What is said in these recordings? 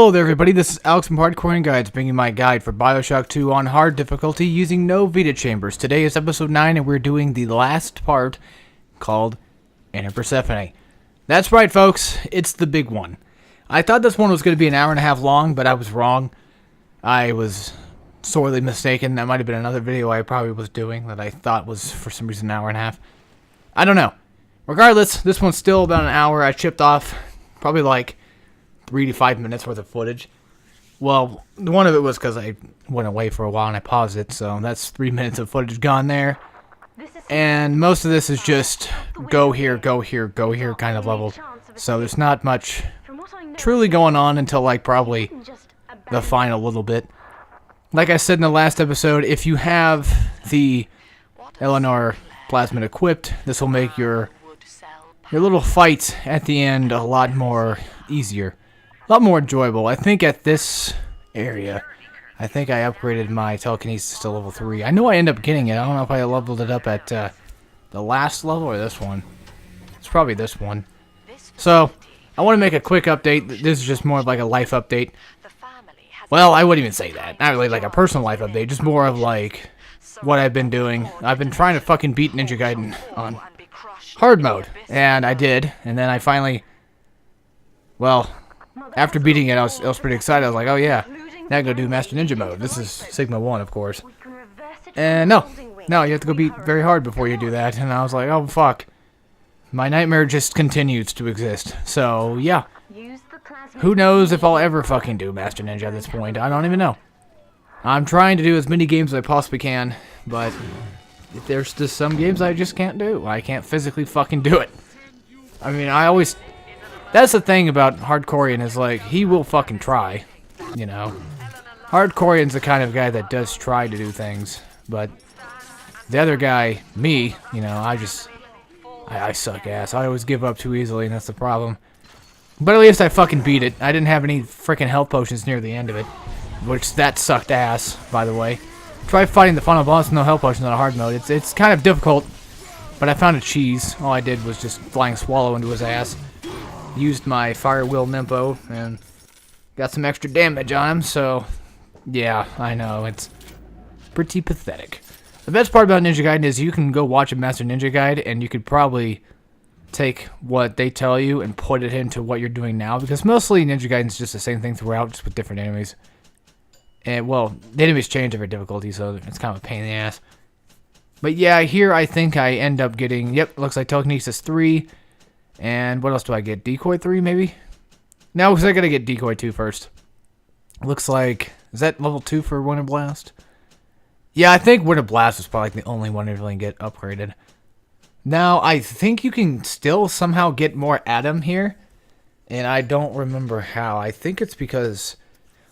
Hello there everybody, this is Alex from Hardcorian Guides, bringing my guide for Bioshock 2 on hard difficulty using no Vita-Chambers. Today is episode 9 and we're doing the last part called Inner Persephone. That's right folks, it's the big one. I thought this one was going to be an hour and a half long, but I was wrong. I was sorely mistaken. That might have been another video I probably was doing that I thought was for some reason an hour and a half. I don't know. Regardless, this one's still about an hour. I chipped off probably like 3 to 5 minutes worth of footage. Well, one of it was because I went away for a while and I paused it, so that's 3 minutes of footage gone there. And most of this is just go here, go here, go here kind of level. So there's not much truly going on until like probably the final little bit. Like I said in the last episode, if you have the Eleanor plasmid equipped, this will make your little fight at the end a lot more easier. A lot more enjoyable. I think at this area, I think I upgraded my telekinesis to level 3. I know I ended up getting it. I don't know if I leveled it up at the last level or this one. It's probably this one. So, I want to make a quick update. This is just more of like a life update. Well, I wouldn't even say that. Not really like a personal life update. Just more of like what I've been doing. I've been trying to fucking beat Ninja Gaiden on hard mode. And I did. And then I finally... Well... After beating it, I was pretty excited. I was like, oh yeah, now I can go do Master Ninja mode. This is Sigma 1, of course. And no, you have to go beat very hard before you do that. And I was like, oh fuck. My nightmare just continues to exist. So, yeah. Who knows if I'll ever fucking do Master Ninja at this point. I don't even know. I'm trying to do as many games as I possibly can, but there's just some games I just can't do. I can't physically fucking do it. I mean, that's the thing about Hardcorian is, like, he will fucking try, you know. Hardcorian's the kind of guy that does try to do things, but the other guy, me, you know, I suck ass. I always give up too easily, and that's the problem. But at least I fucking beat it. I didn't have any freaking health potions near the end of it, which that sucked ass, by the way. Try fighting the final boss with no health potions on a hard mode. It's kind of difficult, but I found a cheese. All I did was just flying swallow into his ass. Used my Fire Will Nimpo and got some extra damage on him, so yeah, I know, it's pretty pathetic. The best part about Ninja Gaiden is you can go watch a Master Ninja Guide and you could probably take what they tell you and put it into what you're doing now, because mostly Ninja Gaiden's just the same thing throughout, just with different enemies. And, well, the enemies change every difficulty, so it's kind of a pain in the ass. But yeah, here I think I end up getting, yep, looks like Telekinesis 3. And what else do I get? Decoy 3, maybe? No, because I gotta get Decoy 2 first. Looks like... Is that level 2 for Winter Blast? Yeah, I think Winter Blast is probably like the only one to really get upgraded. Now, I think you can still somehow get more Adam here. And I don't remember how. I think it's because...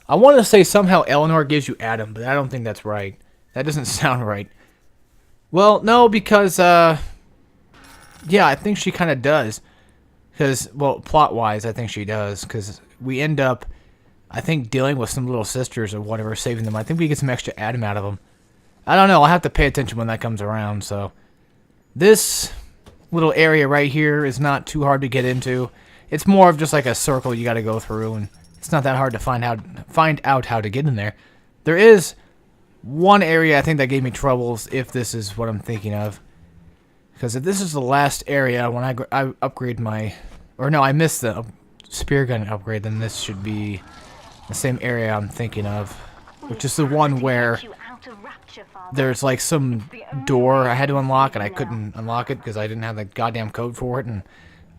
I want to say somehow Eleanor gives you Adam, but I don't think that's right. That doesn't sound right. Well, no, because... Yeah, I think she kind of does. Because, well, plot-wise, I think she does. Because we end up, I think, dealing with some little sisters or whatever, saving them. I think we get some extra Adam out of them. I don't know. I'll have to pay attention when that comes around. So, this little area right here is not too hard to get into. It's more of just like a circle you got to go through. And it's not that hard to find out how to get in there. There is one area I think that gave me troubles, if this is what I'm thinking of. Because if this is the last area, when I upgrade my... Or no, I missed the spear gun upgrade, then this should be the same area I'm thinking of. Which is the one where there's like some door I had to unlock, and I couldn't unlock it because I didn't have the goddamn code for it. And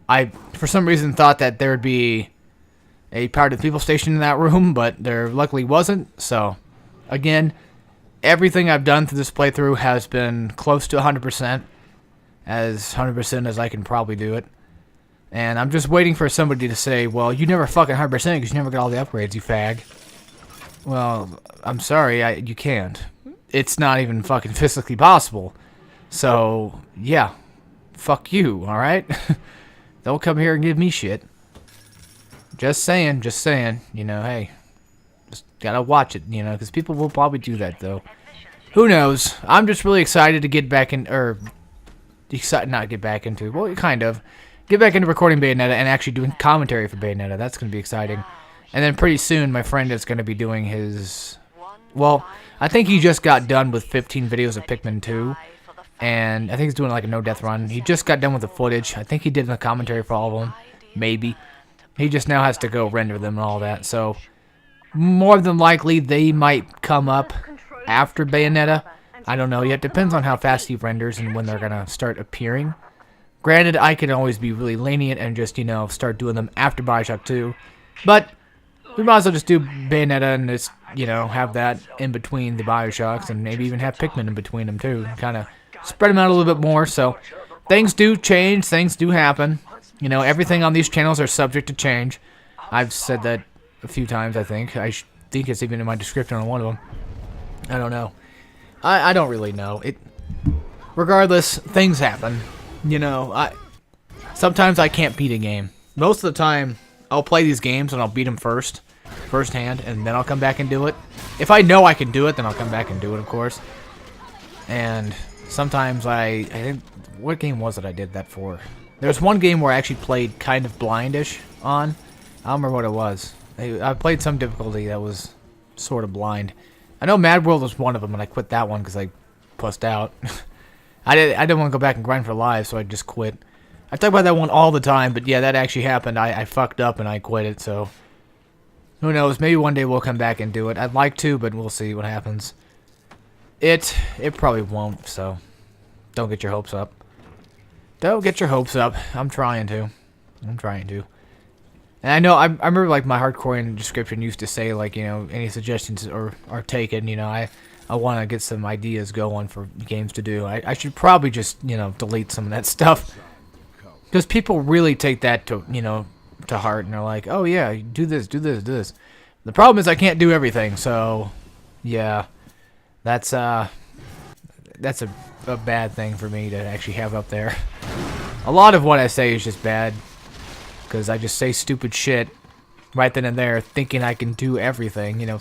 I, for some reason, thought that there would be a Power to the People station in that room, but there luckily wasn't. So, again, everything I've done through this playthrough has been close to 100%. As 100% as I can probably do it. And I'm just waiting for somebody to say, well, you never fucking 100% because you never got all the upgrades, you fag. Well, I'm sorry, you can't. It's not even fucking physically possible. So, yeah. Fuck you, alright? Don't come here and give me shit. Just saying, you know, hey. Just gotta watch it, you know, because people will probably do that, though. Who knows? I'm just really excited to get back in, not get back into, well, kind of. Get back into recording Bayonetta and actually doing commentary for Bayonetta. That's going to be exciting. And then pretty soon, my friend is going to be doing his... Well, I think he just got done with 15 videos of Pikmin 2. And I think he's doing like a no-death run. He just got done with the footage. I think he did the commentary for all of them. Maybe. He just now has to go render them and all that. So, more than likely, they might come up after Bayonetta. I don't know yet. Depends on how fast he renders and when they're going to start appearing. Granted, I can always be really lenient and just, you know, start doing them after Bioshock 2. But we might as well just do Bayonetta and just, you know, have that in between the Bioshocks. And maybe even have Pikmin in between them, too. Kind of spread them out a little bit more. So, things do change. Things do happen. You know, everything on these channels are subject to change. I've said that a few times, I think. I think it's even in my description on one of them. I don't know. I don't really know. Regardless, things happen. You know, sometimes I can't beat a game. Most of the time, I'll play these games and I'll beat them firsthand, and then I'll come back and do it. If I know I can do it, then I'll come back and do it, of course. And sometimes I think, what game was it I did that for? There's one game where I actually played kind of blindish on. I don't remember what it was. I played some difficulty that was sort of blind. I know Mad World was one of them, and I quit that one because I pussed out. I didn't want to go back and grind for live, so I just quit. I talk about that one all the time, but yeah, that actually happened. I fucked up and I quit it, so who knows? Maybe one day we'll come back and do it. I'd like to, but we'll see what happens. It probably won't, so don't get your hopes up. Don't get your hopes up. I'm trying to. And I know, I remember, like, my Hardcorian description used to say, like, you know, any suggestions are taken. You know, I want to get some ideas going for games to do. I should probably just, you know, delete some of that stuff. Because people really take that to, you know, to heart. And they're like, oh, yeah, do this, do this, do this. The problem is I can't do everything. So, yeah, that's a bad thing for me to actually have up there. A lot of what I say is just bad. Because I just say stupid shit right then and there, thinking I can do everything. You know,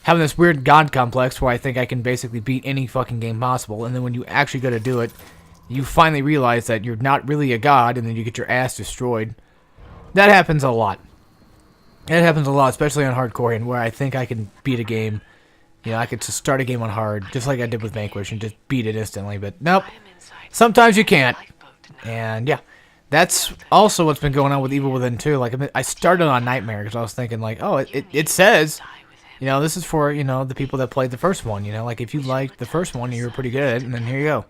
having this weird god complex where I think I can basically beat any fucking game possible. And then when you actually go to do it, you finally realize that you're not really a god, and then you get your ass destroyed. That happens a lot. It happens a lot, especially on Hardcorian, where I think I can beat a game. You know, I could just start a game on hard, just like I did with Vanquish, and just beat it instantly. But nope, sometimes you can't. And yeah, that's also what's been going on with Evil Within 2. Like, I started on Nightmare because I was thinking, like, oh, it says, you know, this is for, you know, the people that played the first one. You know, like, if you liked the first one, you were pretty good at it, and then here you go.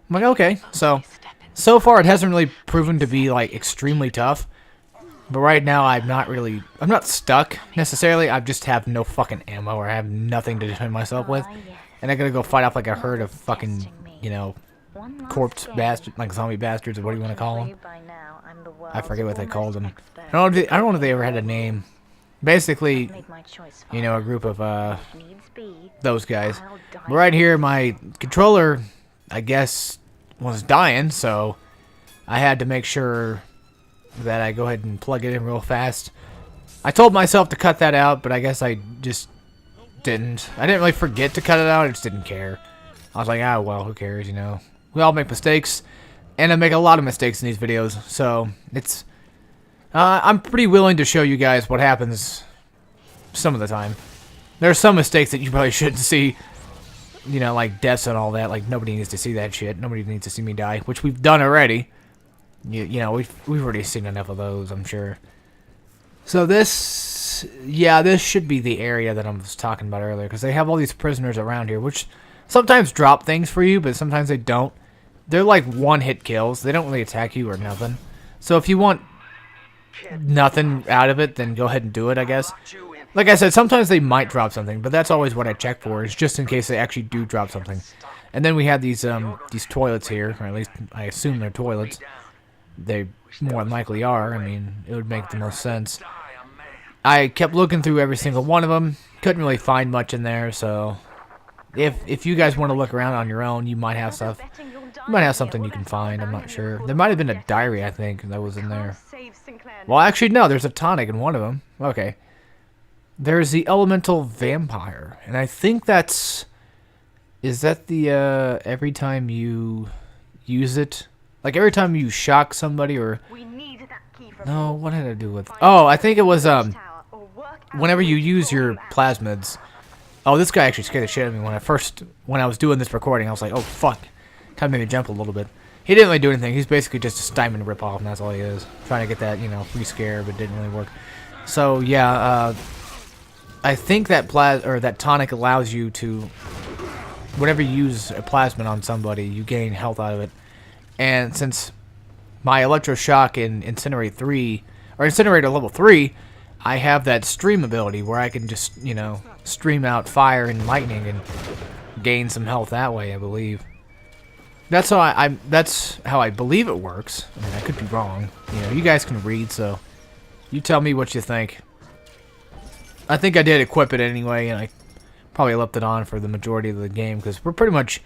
I'm like, okay. So far, it hasn't really proven to be, like, extremely tough. But right now, I'm not stuck, necessarily. I just have no fucking ammo, or I have nothing to defend myself with. And I gotta go fight off, like, a herd of fucking, you know, corpse bastards, like zombie bastards, or what do you want to call them? I forget what they called them. I don't know if they ever had a name. Basically, you know, a group of, those guys. But right here, my controller, I guess, was dying, so I had to make sure that I go ahead and plug it in real fast. I told myself to cut that out, but I guess I just didn't. I didn't really forget to cut it out, I just didn't care. I was like, ah, well, who cares, you know. We all make mistakes, and I make a lot of mistakes in these videos, so it's... I'm pretty willing to show you guys what happens some of the time. There are some mistakes that you probably shouldn't see, you know, like deaths and all that. Like, nobody needs to see that shit. Nobody needs to see me die, which we've done already. You know, we've already seen enough of those, I'm sure. So this, yeah, this should be the area that I was talking about earlier, because they have all these prisoners around here, which sometimes drop things for you, but sometimes they don't. They're like one-hit kills. They don't really attack you or nothing. So if you want nothing out of it, then go ahead and do it, I guess. Like I said, sometimes they might drop something, but that's always what I check for, is just in case they actually do drop something. And then we have these toilets here, or at least I assume they're toilets. They more than likely are. I mean, it would make the most sense. I kept looking through every single one of them. Couldn't really find much in there, so if you guys want to look around on your own, you might have stuff. You might have something you can find, I'm not sure. There might have been a diary, I think, that was in there. Well, actually, no, there's a tonic in one of them. Okay. There's the elemental vampire, and I think that's... Is that the, every time you use it? Like, every time you shock somebody, or... No, what had to do with... Oh, I think it was, whenever you use your plasmids... Oh, this guy actually scared the shit out of me when I was doing this recording. I was like, oh, fuck. Kind of made me jump a little bit. He didn't really do anything. He's basically just a Steinman ripoff, and that's all he is. Trying to get that, free scare, but it didn't really work. So, yeah, I think that that tonic allows you to... Whenever you use a plasmid on somebody, you gain health out of it. And since my Electroshock in Incinerator level 3... I have that stream ability where I can just, stream out fire and lightning and gain some health that way, I believe. That's how that's how I believe it works. I mean, I could be wrong. You guys can read, so you tell me what you think. I think I did equip it anyway, and I probably left it on for the majority of the game because we're pretty much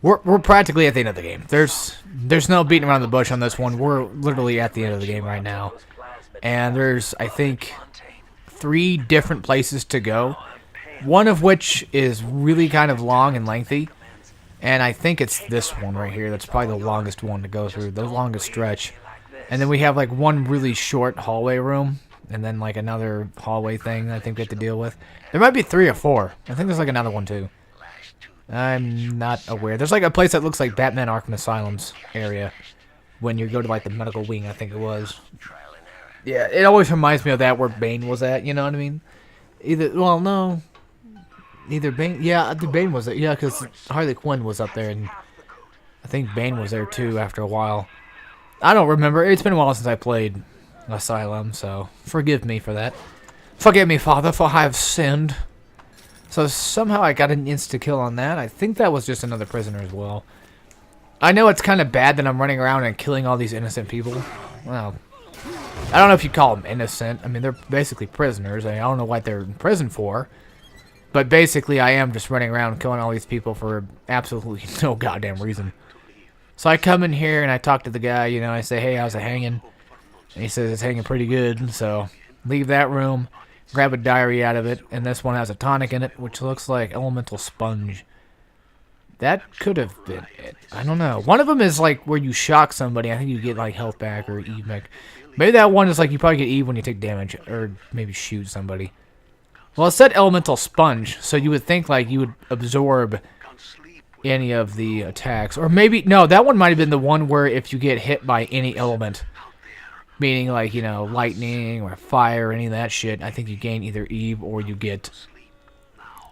we're practically at the end of the game. There's no beating around the bush on this one. We're literally at the end of the game right now. And there's, I think, 3 different places to go. One of which is really kind of long and lengthy. And I think it's this one right here. That's probably the longest one to go through. The longest stretch. And then we have, like, one really short hallway room. And then, like, another hallway thing I think we have to deal with. There might be 3 or 4. I think there's, like, another one, too. I'm not aware. There's, like, a place that looks like Batman Arkham Asylum's area. When you go to, like, the medical wing, I think it was. Yeah, it always reminds me of that where Bane was at, you know what I mean? Either Bane, yeah, the Bane was there, yeah, because Harley Quinn was up there, and I think Bane was there too after a while. I don't remember, it's been a while since I played Asylum, so forgive me for that. Forgive me, Father, for I have sinned. So somehow I got an insta-kill on that. I think that was just another prisoner as well. I know it's kind of bad that I'm running around and killing all these innocent people. Well... I don't know if you call them innocent. I mean, they're basically prisoners. I don't know what they're in prison for. But basically, I am just running around killing all these people for absolutely no goddamn reason. So I come in here and I talk to the guy, I say, hey, how's it hanging? And he says it's hanging pretty good. So leave that room, grab a diary out of it, and this one has a tonic in it, which looks like Elemental Sponge. That could have been it. I don't know. One of them is like where you shock somebody. I think you get like health back or Eve back. Maybe that one is like you probably get Eve when you take damage or maybe shoot somebody. Well, it said Elemental Sponge, so you would think like you would absorb any of the attacks. Or maybe, no, that one might have been the one where if you get hit by any element, meaning like, lightning or fire or any of that shit, I think you gain either Eve or you get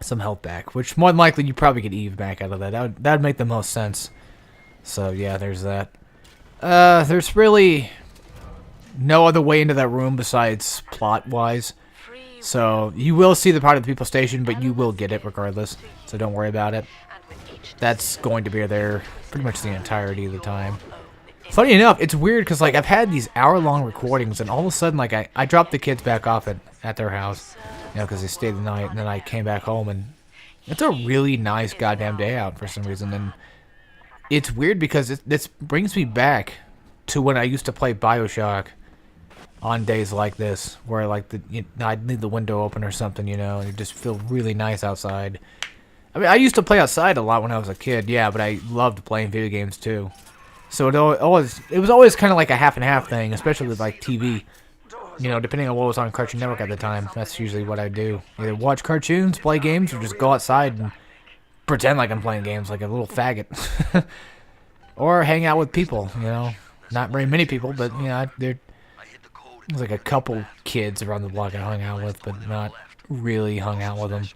some health back, which more than likely you probably get Eve back out of that. That would make the most sense. So yeah, there's that. There's really no other way into that room besides plot-wise. So you will see the part of the people station, but you will get it regardless. So don't worry about it. That's going to be there pretty much the entirety of the time. Funny enough, it's weird because like I've had these hour-long recordings, and all of a sudden like I dropped the kids back off at their house. Because they stayed the night, and then I came back home, and it's a really nice goddamn day out for some reason. And it's weird because this brings me back to when I used to play Bioshock on days like this, where like I'd leave the window open or something, and it just feel really nice outside. I mean, I used to play outside a lot when I was a kid, yeah, but I loved playing video games too. So it was always kind of like a half and half thing, especially with like TV. Depending on what was on Cartoon Network at the time, that's usually what I do. Either watch cartoons, play games, or just go outside and pretend like I'm playing games like a little faggot. Or hang out with people, Not very many people, but, there's like a couple kids around the block I hung out with, but not really hung out with them.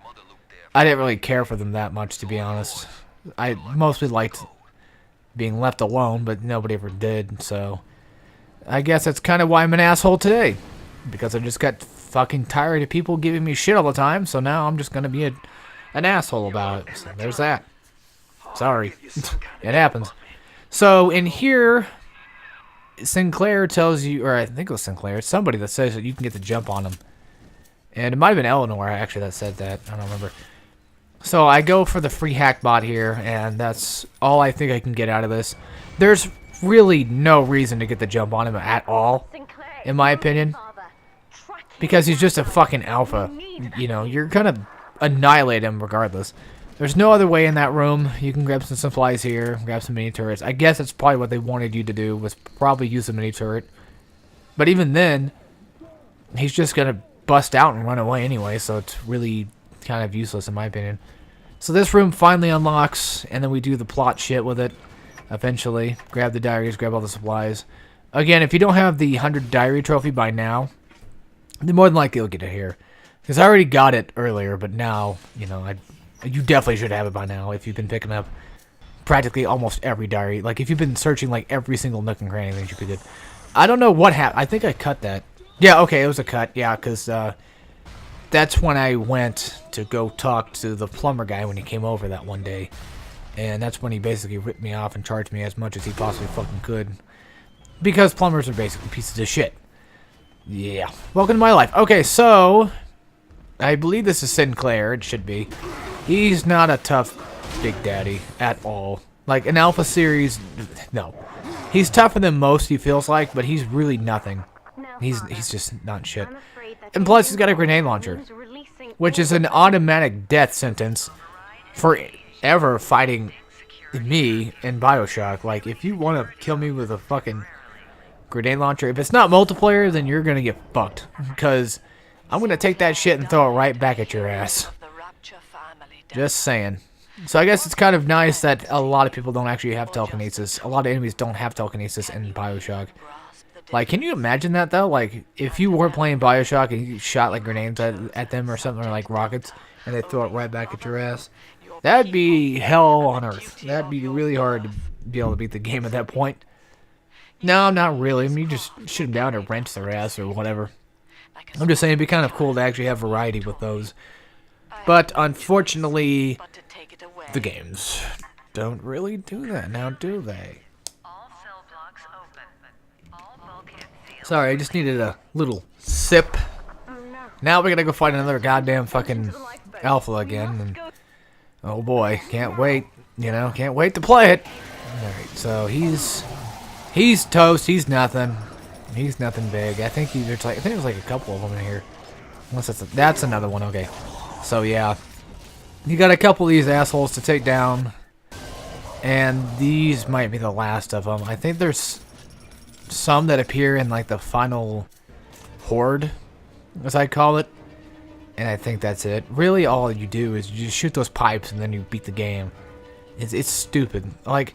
I didn't really care for them that much, to be honest. I mostly liked being left alone, but nobody ever did, so... I guess that's kind of why I'm an asshole today. Because I just got fucking tired of people giving me shit all the time, so now I'm just going to be an asshole about it. So there's that. Sorry. It happens. So in here, Sinclair tells you, or I think it was Sinclair, it's somebody that says that you can get the jump on them. And it might have been Eleanor, actually, that said that. I don't remember. So I go for the free hack bot here, and that's all I think I can get out of this. There's really no reason to get the jump on him at all, in my opinion, because he's just a fucking alpha. You're gonna annihilate him regardless. There's no other way in that room. You can grab some supplies here, grab some mini turrets. I guess that's probably what they wanted you to do, was probably use a mini turret. But even then, he's just gonna bust out and run away anyway, so it's really kind of useless in my opinion. So this room finally unlocks, and then we do the plot shit with it. Eventually, grab the diaries, grab all the supplies. Again, if you don't have the 100 diary trophy by now, then more than likely you'll get it here. Because I already got it earlier, but now, you know, you definitely should have it by now if you've been picking up practically almost every diary. Like, if you've been searching, like, every single nook and cranny, then you could get. I don't know what happened. I think I cut that. Yeah, okay, it was a cut. Yeah, because that's when I went to go talk to the plumber guy when he came over that one day. And that's when he basically ripped me off and charged me as much as he possibly fucking could. Because plumbers are basically pieces of shit. Yeah. Welcome to my life. Okay, so I believe this is Sinclair. It should be. He's not a tough Big Daddy at all. Like, an Alpha series, no. He's tougher than most, he feels like, but he's really nothing. He's just not shit. And plus, he's got a grenade launcher, which is an automatic death sentence for ever fighting me in Bioshock. Like, if you want to kill me with a fucking grenade launcher, if it's not multiplayer, then you're gonna get fucked. Because I'm gonna take that shit and throw it right back at your ass. Just saying. So I guess it's kind of nice that a lot of people don't actually have telekinesis. A lot of enemies don't have telekinesis in Bioshock. Like, can you imagine that, though? Like, if you were playing Bioshock and you shot, like, grenades at them or something, or, like, rockets, and they throw it right back at your ass, that'd be hell on earth. That'd be really hard to be able to beat the game at that point. No, not really. I mean, you just shoot them down or wrench their ass or whatever. I'm just saying it'd be kind of cool to actually have variety with those. But, unfortunately, the games don't really do that now, do they? Sorry, I just needed a little sip. Now we're gonna go fight another goddamn fucking alpha again. And, oh boy, can't wait. You know, can't wait to play it. Alright, so he's toast. He's nothing. He's nothing big. I think there's like a couple of them in here. Unless that's another one. Okay. So yeah, you got a couple of these assholes to take down, and these might be the last of them. I think there's some that appear in like the final horde, as I call it, and I think that's it. Really, all you do is you just shoot those pipes and then you beat the game. It's stupid. Like,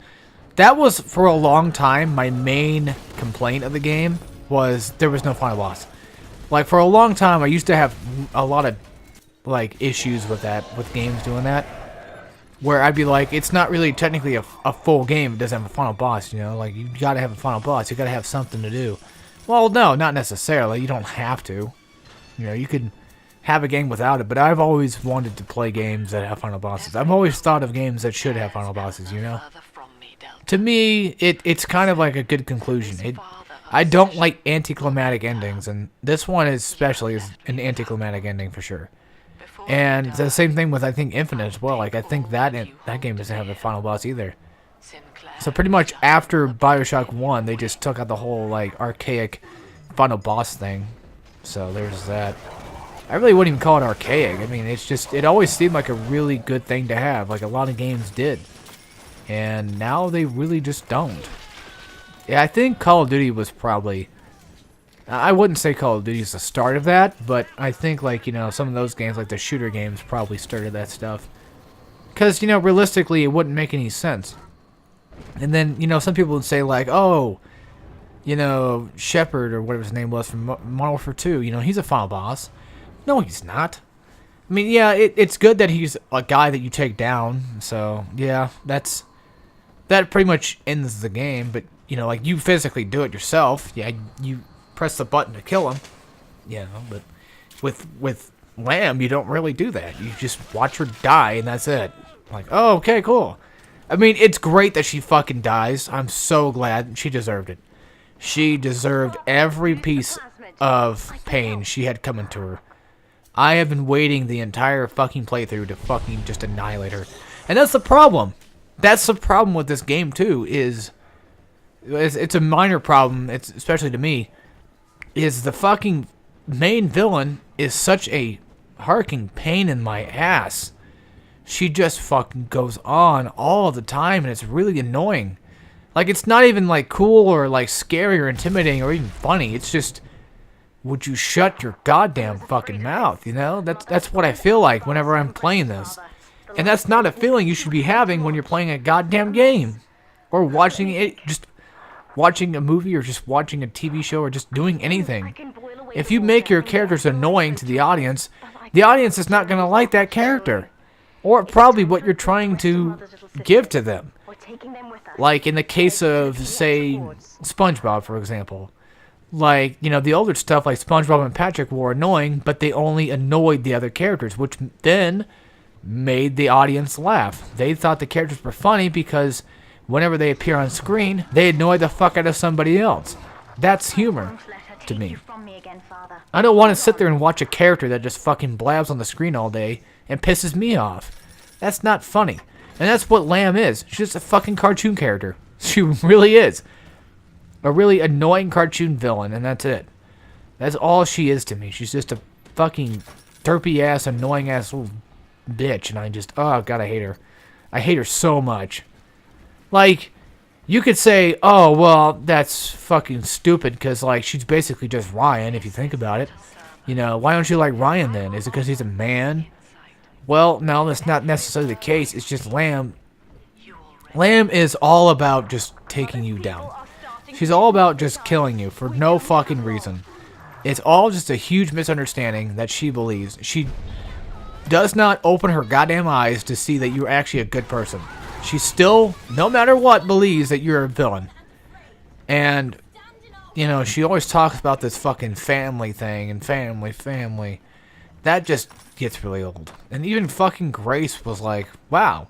that was for a long time my main complaint of the game, was there was no final boss. Like, for a long time I used to have a lot of like issues with that, with games doing that, where I'd be like, it's not really technically a full game, it doesn't have a final boss, you know? Like, you gotta have a final boss, you gotta have something to do. Well, no, not necessarily, you don't have to. You know, you could have a game without it, but I've always wanted to play games that have final bosses. I've always thought of games that should have final bosses, you know? To me, it's kind of like a good conclusion. I don't like anticlimactic endings, and this one especially is an anticlimactic ending for sure. And the same thing with, I think, Infinite as well. Like, I think that game doesn't have a final boss either. So pretty much after Bioshock 1, they just took out the whole, like, archaic final boss thing. So there's that. I really wouldn't even call it archaic. I mean, it's just, it always seemed like a really good thing to have. Like, a lot of games did. And now they really just don't. Yeah, I think Call of Duty was probably... I wouldn't say Call of Duty is the start of that, but I think, like, you know, some of those games, like the shooter games, probably started that stuff. Because, you know, realistically, it wouldn't make any sense. And then, you know, some people would say, like, oh, you know, Shepard, or whatever his name was from Modern Warfare 2, you know, he's a final boss. No, he's not. I mean, yeah, it's good that he's a guy that you take down, so, yeah, that pretty much ends the game, but, you know, like, you physically do it yourself. Yeah, you press the button to kill him, you know, but with Lamb, you don't really do that. You just watch her die, and that's it. Like, oh, okay, cool. I mean, it's great that she fucking dies. I'm so glad. She deserved it. She deserved every piece of pain she had coming to her. I have been waiting the entire fucking playthrough to fucking just annihilate her. And that's the problem. That's the problem with this game, too, is... It's a minor problem, especially to me, is the fucking main villain is such a harking pain in my ass. She just fucking goes on all the time, and it's really annoying. Like, it's not even, like, cool or, like, scary or intimidating or even funny. It's just... would you shut your goddamn fucking mouth, you know? That's what I feel like whenever I'm playing this. And that's not a feeling you should be having when you're playing a goddamn game. Or watching it, just watching a movie or just watching a TV show or just doing anything. If you make your characters annoying to the audience is not going to like that character. Or probably what you're trying to give to them. Like in the case of, say, SpongeBob, for example. Like, you know, the older stuff like SpongeBob and Patrick were annoying, but they only annoyed the other characters, which then made the audience laugh. They thought the characters were funny because whenever they appear on screen, they annoy the fuck out of somebody else. That's humor to me. I don't want to sit there and watch a character that just fucking blabs on the screen all day and pisses me off. That's not funny. And that's what Lamb is. She's just a fucking cartoon character. She really is. A really annoying cartoon villain, and that's it. That's all she is to me. She's just a fucking derpy-ass, annoying-ass little bitch, and I just, oh, God, I hate her. I hate her so much. Like, you could say, oh, well, that's fucking stupid, because, like, she's basically just Ryan, if you think about it. You know, why don't you like Ryan, then? Is it because he's a man? Well, no, that's not necessarily the case. It's just Lamb. Lamb is all about just taking you down. She's all about just killing you for no fucking reason. It's all just a huge misunderstanding that she believes. She does not open her goddamn eyes to see that you're actually a good person. She still, no matter what, believes that you're a villain. And, you know, she always talks about this fucking family thing and family. That just gets really old. And even fucking Grace was like, wow.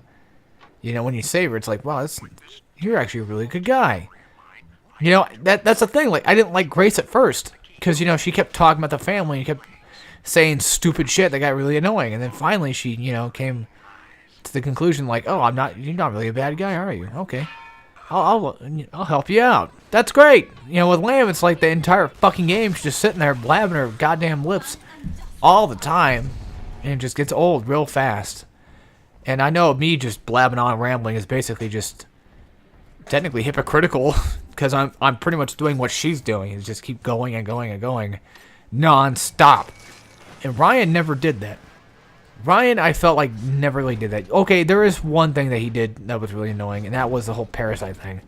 You know, when you save her, it's like, wow, you're actually a really good guy. You know, that's the thing. Like, I didn't like Grace at first. Because, you know, she kept talking about the family and kept saying stupid shit that got really annoying. And then finally she, you know, came to the conclusion like, oh, you're not really a bad guy, are you? Okay. I'll help you out. That's great. You know, with Lamb, it's like the entire fucking game, she's just sitting there blabbing her goddamn lips all the time. And it just gets old real fast. And I know me just blabbing on rambling is basically just technically hypocritical. Because I'm pretty much doing what she's doing. Is just keep going and going and going. Non-stop. And Ryan never did that. Ryan, I felt like, never really did that. Okay, there is one thing that he did that was really annoying. And that was the whole parasite thing.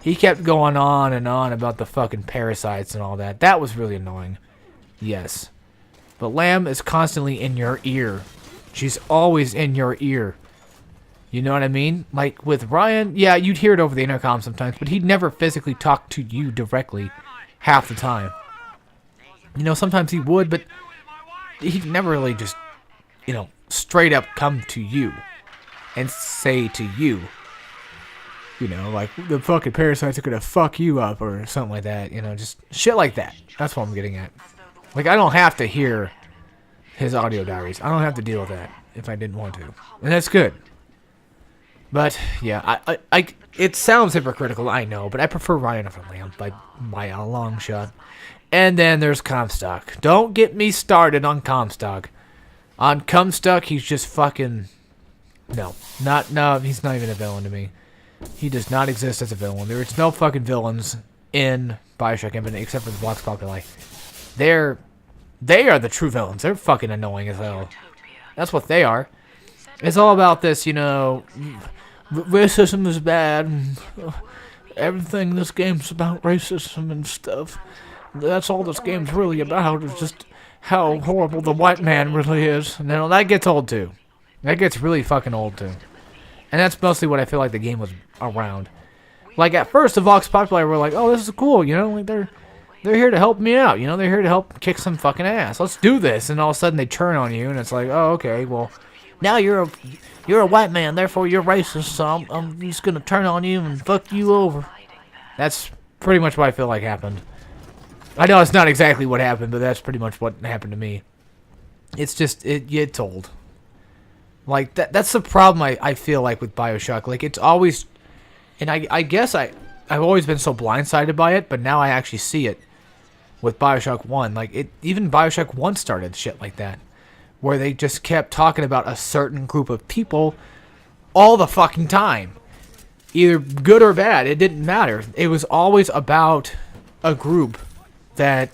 He kept going on and on about the fucking parasites and all that. That was really annoying. Yes. But Lamb is constantly in your ear. She's always in your ear. You know what I mean? Like, with Ryan, yeah, you'd hear it over the intercom sometimes, but he'd never physically talk to you directly half the time. You know, sometimes he would, but he'd never really just, you know, straight up come to you and say to you, you know, like, the fucking parasites are gonna fuck you up or something like that, you know, just shit like that. That's what I'm getting at. Like, I don't have to hear his audio diaries. I don't have to deal with that if I didn't want to. And that's good. But, yeah, it sounds hypocritical, I know, but I prefer Ryan over Lamb by a long shot. And then there's Comstock. Don't get me started on Comstock. On Comstock, he's just fucking... No, he's not even a villain to me. He does not exist as a villain. There's no fucking villains in Bioshock Infinite except for the Vox Populi. They are the true villains. They're fucking annoying as hell. That's what they are. It's all about this, you know... Racism is bad. Everything in this game's about racism and stuff. That's all this game's really about, is just how horrible the white man really is. And then that gets old too. That gets really fucking old too. And that's mostly what I feel like the game was around. Like, at first, the Vox Populi were like, oh, this is cool, you know? Like, they're here to help me out, you know? They're here to help kick some fucking ass. Let's do this. And all of a sudden, they turn on you, and it's like, oh, okay, well... Now you're a white man, therefore you're racist, so I'm just gonna turn on you and fuck you over. That's pretty much what I feel like happened. I know it's not exactly what happened, but that's pretty much what happened to me. It's just, it's old. Like, that's the problem I feel like with Bioshock. Like, it's always, and I guess I've always been so blindsided by it, but now I actually see it with Bioshock 1. Like, even Bioshock 1 started shit like that. Where they just kept talking about a certain group of people all the fucking time. Either good or bad, it didn't matter. It was always about a group that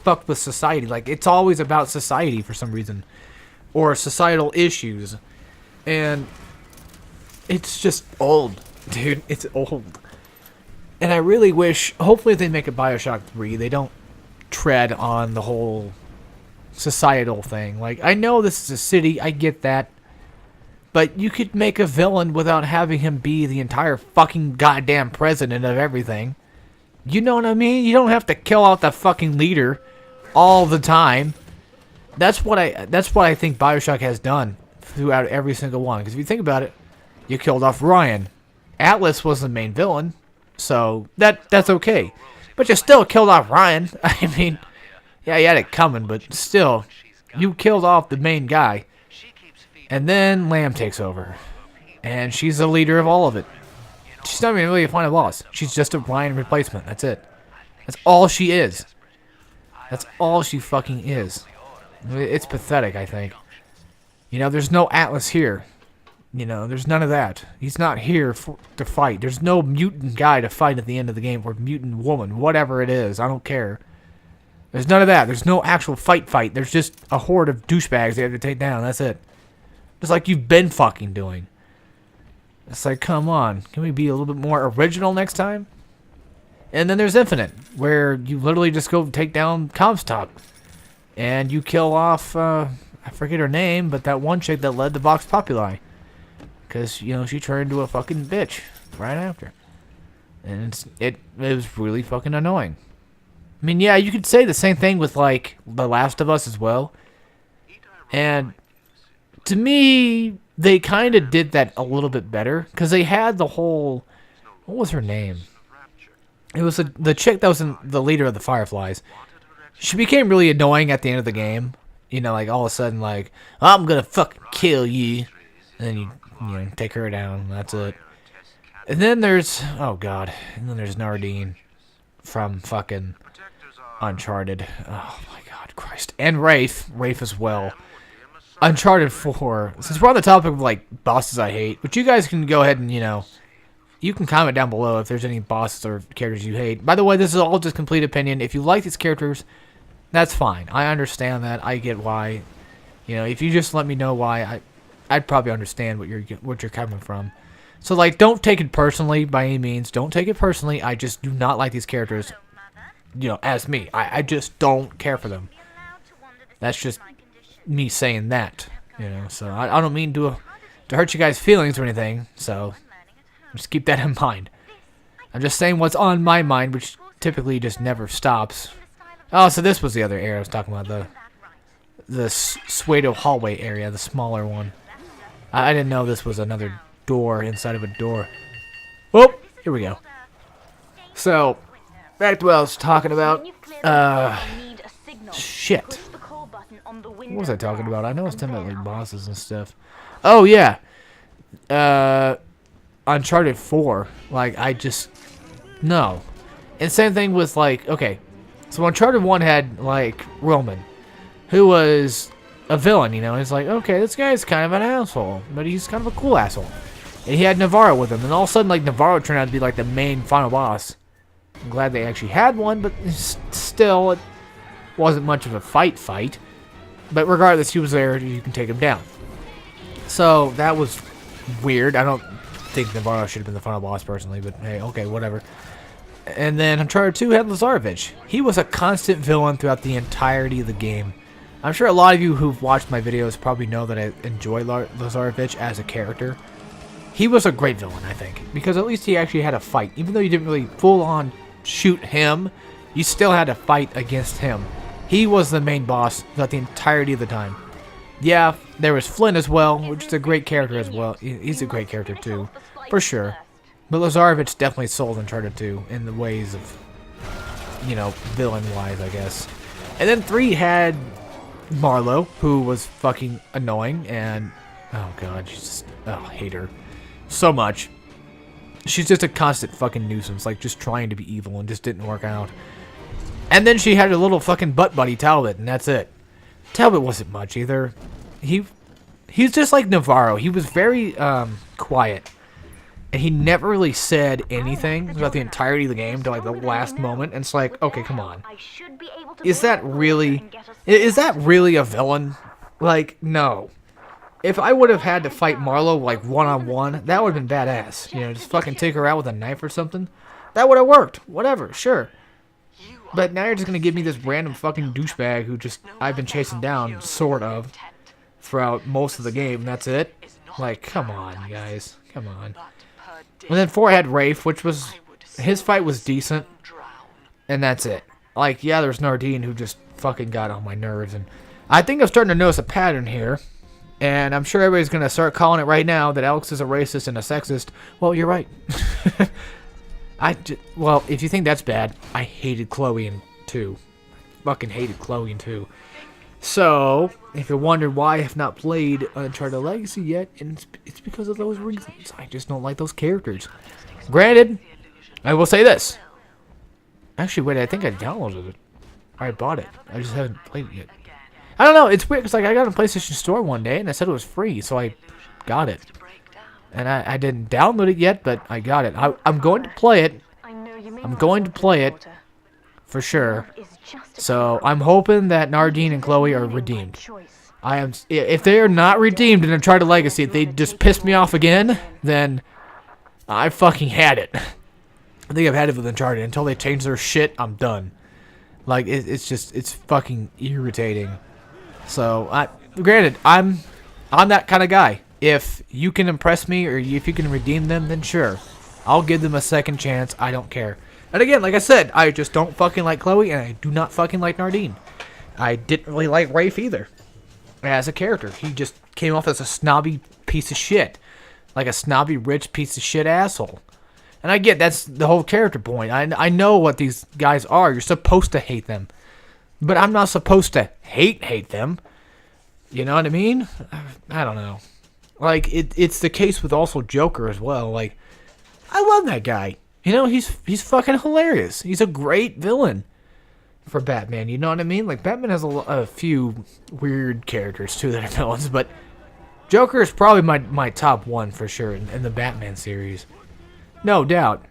fucked with society. Like, it's always about society for some reason. Or societal issues. And it's just old, dude. It's old. And I really wish, hopefully if they make a Bioshock 3, they don't tread on the whole societal thing. Like, I know this is a city, I get that. But you could make a villain without having him be the entire fucking goddamn president of everything. You know what I mean? You don't have to kill out the fucking leader all the time. That's what I think Bioshock has done throughout every single one. Because if you think about it, you killed off Ryan. Atlas was the main villain, so that's okay. But you still killed off Ryan. I mean, yeah, you had it coming, but still, you killed off the main guy. And then Lamb takes over, and she's the leader of all of it. She's not even really a final boss. She's just a Ryan replacement. That's it. That's all she is. That's all she fucking is. It's pathetic, I think. There's no Atlas here. There's none of that. He's not here to fight. There's no mutant guy to fight at the end of the game, or mutant woman, whatever it is. I don't care. There's none of that. There's no actual fight. There's just a horde of douchebags they have to take down. That's it. Just like you've been fucking doing. It's like, come on. Can we be a little bit more original next time? And then there's Infinite, where you literally just go take down Comstock. And you kill off, I forget her name, but that one chick that led the Vox Populi. Because, she turned into a fucking bitch right after. And it was really fucking annoying. I mean, yeah, you could say the same thing with, like, The Last of Us as well. And to me, they kind of did that a little bit better. Because they had the whole... What was her name? It was the chick that was the leader of the Fireflies. She became really annoying at the end of the game. Like, all of a sudden, like, I'm gonna fucking kill you. And then you take her down. That's it. And then there's... Oh, God. And then there's Nardine from fucking Uncharted. Oh, my God. Christ. And Rafe. Rafe as well. Uncharted 4. Since we're on the topic of, like, bosses I hate, but you guys can go ahead and, you can comment down below if there's any bosses or characters you hate. By the way, this is all just complete opinion. If you like these characters, that's fine. I understand that. I get why. If you just let me know why, I'd probably understand what you're coming from. So, like, don't take it personally by any means. Don't take it personally. I just do not like these characters, as me. I just don't care for them. That's just me saying that, So I don't mean to hurt you guys' feelings or anything, so just keep that in mind. I'm just saying what's on my mind, which typically just never stops. Oh, so this was the other area I was talking about, the Suedo hallway area, the smaller one. I didn't know this was another door inside of a door. Oh, here we go. So, back to what I was talking about. Shit. What was I talking about? I know it's talking about like bosses and stuff. Oh, yeah. Uncharted 4. Like, no. And same thing with, like, okay. So Uncharted 1 had, like, Roman, who was a villain, He's like, okay, this guy's kind of an asshole, but he's kind of a cool asshole. And he had Navarro with him, and all of a sudden, like, Navarro turned out to be, like, the main final boss. I'm glad they actually had one, but still, it wasn't much of a fight. But regardless, he was there, you can take him down. So, that was weird. I don't think Navarro should have been the final boss, personally, but hey, okay, whatever. And then Uncharted 2 had Lazarevich. He was a constant villain throughout the entirety of the game. I'm sure a lot of you who've watched my videos probably know that I enjoy Lazarevich as a character. He was a great villain, I think, because at least he actually had a fight. Even though you didn't really full-on shoot him, you still had to fight against him. He was the main boss throughout the entirety of the time. Yeah, there was Flynn as well, which is a great character as well. He's a great character too, for sure. But Lazarevich definitely sold Uncharted 2 in the ways of, villain-wise, I guess. And then 3 had Marlo, who was fucking annoying, and, oh god, I hate her so much. She's just a constant fucking nuisance, like, just trying to be evil and just didn't work out. And then she had a little fucking butt buddy, Talbot, and that's it. Talbot wasn't much either. He's just like Navarro. He was very quiet. and he never really said anything throughout the entirety of the game to like the last moment. And it's like, okay, come on. Is that really a villain? Like, no. If I would have had to fight Marlo like one-on-one, that would have been badass. You know, just fucking take her out with a knife or something. That would have worked. Whatever, sure. But now you're just gonna give me this random fucking douchebag who just I've been chasing down, sort of, throughout most of the game. And that's it. Like, come on, guys, come on. And then 4 had Rafe, which was his fight was decent, and that's it. Like, yeah, there's Nardine who just fucking got on my nerves, and I think I'm starting to notice a pattern here. And I'm sure everybody's going to start calling it right now that Alex is a racist and a sexist. Well, you're right. Well, if you think that's bad, I hated Chloe in 2. Fucking hated Chloe in 2. So, if you're wondering why I have not played Uncharted Legacy yet, and it's because of those reasons. I just don't like those characters. Granted, I will say this. Actually, wait, I think I downloaded it. I bought it. I just haven't played it yet. I don't know, it's weird, because like, I got it in PlayStation Store one day, and I said it was free, so I got it. And I didn't download it yet, but I got it. I'm going to play it. I'm going to play it, for sure. So, I'm hoping that Nardine and Chloe are redeemed. If they are not redeemed in Uncharted Legacy, if they just piss me off again, then I fucking had it. I think I've had it with Uncharted. Until they change their shit, I'm done. Like, it's fucking irritating. So, granted, I'm that kind of guy. If you can impress me or if you can redeem them, then sure. I'll give them a second chance. I don't care. And again, like I said, I just don't fucking like Chloe, and I do not fucking like Nardine. I didn't really like Rafe either. As a character. He just came off as a snobby piece of shit. Like a snobby, rich piece of shit asshole. And I get that's the whole character point. I know what these guys are. You're supposed to hate them. But I'm not supposed to hate them. You know what I mean? I don't know. Like, it's the case with also Joker as well. Like, I love that guy. You know, he's fucking hilarious. He's a great villain for Batman. You know what I mean? Like, Batman has a few weird characters, too, that are villains. But Joker is probably my top one for sure in the Batman series. No doubt.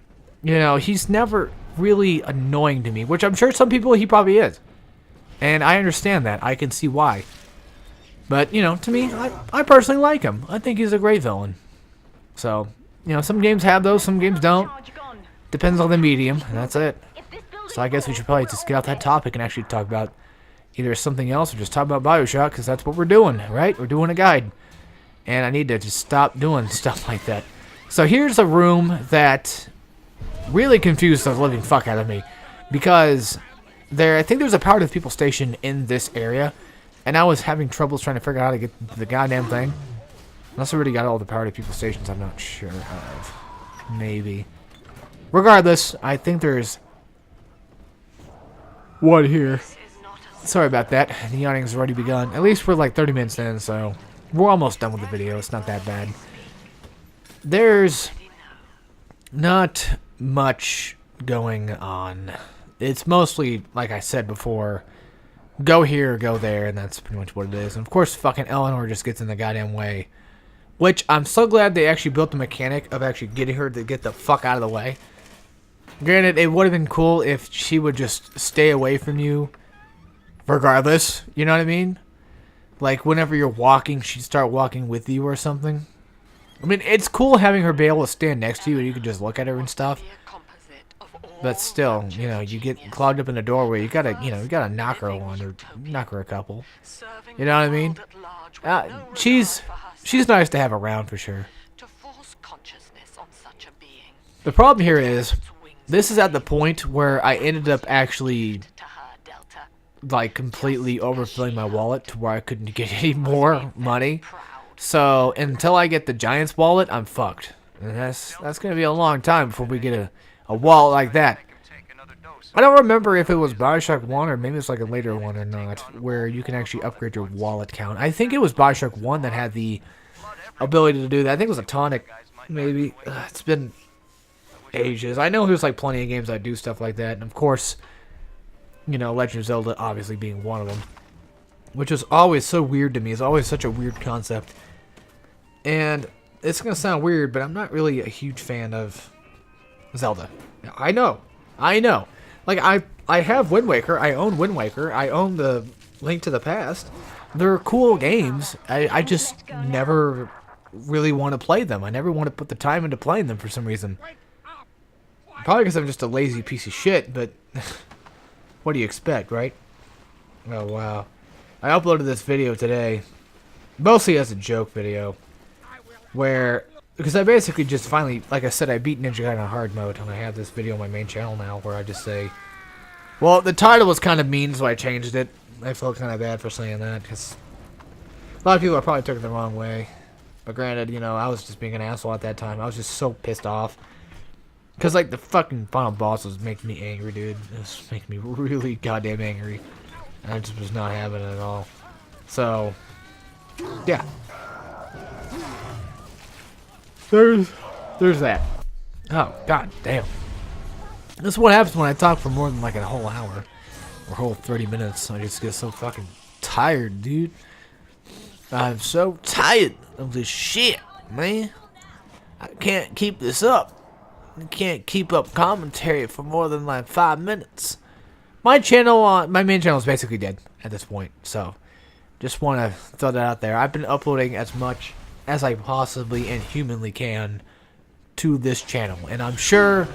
You know, he's never really annoying to me, which I'm sure some people he probably is. And I understand that. I can see why. But, you know, to me, I personally like him. I think he's a great villain. So, you know, some games have those, some games don't. Depends on the medium, and that's it. So I guess we should probably just get off that topic and actually talk about either something else or just talk about Bioshock, because that's what we're doing, right? We're doing a guide. And I need to just stop doing stuff like that. So here's a room that really confused the living fuck out of me. Because I think there's a power to the people station in this area. And I was having troubles trying to figure out how to get the goddamn thing. Unless I already got all the power to people stations, I'm not sure of. Maybe. Regardless, I think there's one here. Sorry about that. The yawning has already begun. At least we're like 30 minutes in, so we're almost done with the video. It's not that bad. There's not much going on. It's mostly, like I said before, go here, go there, and that's pretty much what it is. And of course, fucking Eleanor just gets in the goddamn way. Which, I'm so glad they actually built the mechanic of actually getting her to get the fuck out of the way. Granted, it would have been cool if she would just stay away from you regardless. You know what I mean? Like, whenever you're walking, she'd start walking with you or something. I mean, it's cool having her be able to stand next to you and you can just look at her and stuff. But still, you know, you get clogged up in the doorway, you gotta knock her one or knock her a couple. You know what I mean? She's nice to have around for sure. The problem here is, this is at the point where I ended up actually, like, completely overfilling my wallet to where I couldn't get any more money. So, until I get the Giant's wallet, I'm fucked. And that's gonna be a long time before we get a wallet like that. I don't remember if it was Bioshock 1 or maybe it's like a later one or not, where you can actually upgrade your wallet count. I think it was Bioshock 1 that had the ability to do that. I think it was a tonic, maybe. It's been ages. I know there's like plenty of games that do stuff like that, and of course, you know, Legend of Zelda obviously being one of them, which is always so weird to me. It's always such a weird concept. And it's gonna sound weird, but I'm not really a huge fan of Zelda. I know. Like, I have Wind Waker. I own Wind Waker. I own the Link to the Past. They're cool games. I just never really want to play them. I never want to put the time into playing them for some reason. Probably because I'm just a lazy piece of shit, but what do you expect, right? Oh, wow. I uploaded this video today, mostly as a joke video, where, because I basically just finally, like I said, I beat Ninja Gaiden on hard mode, and I have this video on my main channel now where I just say, well, the title was kind of mean, so I changed it. I felt kind of bad for saying that, because a lot of people probably took it the wrong way. But granted, you know, I was just being an asshole at that time. I was just so pissed off. Because, like, the fucking final boss was making me angry, dude. It was making me really goddamn angry. And I just was not having it at all. So, yeah. There's that. Oh, god damn. This is what happens when I talk for more than, like, a whole hour. Or a whole 30 minutes. I just get so fucking tired, dude. I'm so tired of this shit, man. I can't keep this up. I can't keep up commentary for more than like 5 minutes. My channel, my main channel is basically dead at this point, so just want to throw that out there. I've been uploading as much as I possibly and humanly can to this channel, and I'm sure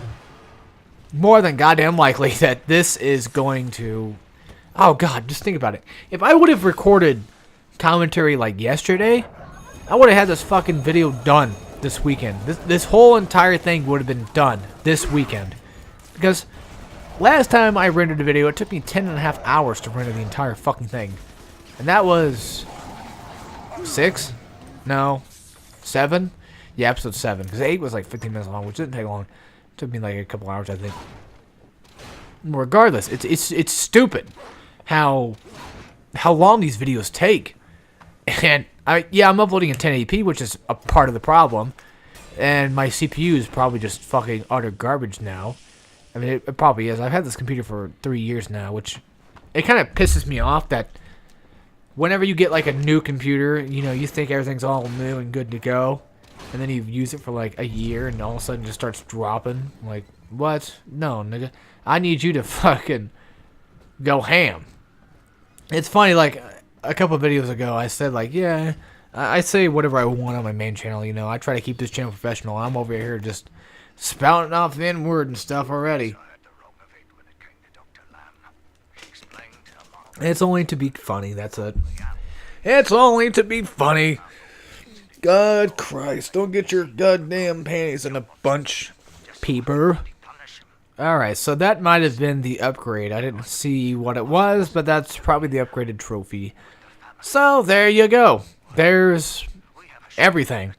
more than goddamn likely that this is going to... Oh god, just think about it. If I would have recorded commentary like yesterday, I would have had this fucking video done this weekend. This whole entire thing would have been done this weekend. Because last time I rendered a video, it took me 10.5 hours to render the entire fucking thing. And that was 6? No. 7? Yeah, episode 7. Because 8 was like 15 minutes long, which didn't take long. It took me like a couple hours, I think. Regardless, it's stupid how long these videos take. And I'm uploading in 1080p, which is a part of the problem. And my CPU is probably just fucking utter garbage now. I mean, it probably is. I've had this computer for 3 years now, which it kind of pisses me off that whenever you get like a new computer, you know, you think everything's all new and good to go. And then you use it for like a year and all of a sudden it just starts dropping. Like, what? No, nigga. I need you to fucking go ham. It's funny, like... A couple of videos ago, I said, like, yeah, I say whatever I want on my main channel, you know. I try to keep this channel professional. I'm over here just spouting off the N-word and stuff already. It's only to be funny, that's it. It's only to be funny. God Christ, don't get your goddamn panties in a bunch, peeper. Alright, so that might have been the upgrade. I didn't see what it was, but that's probably the upgraded trophy. So, there you go. There's everything.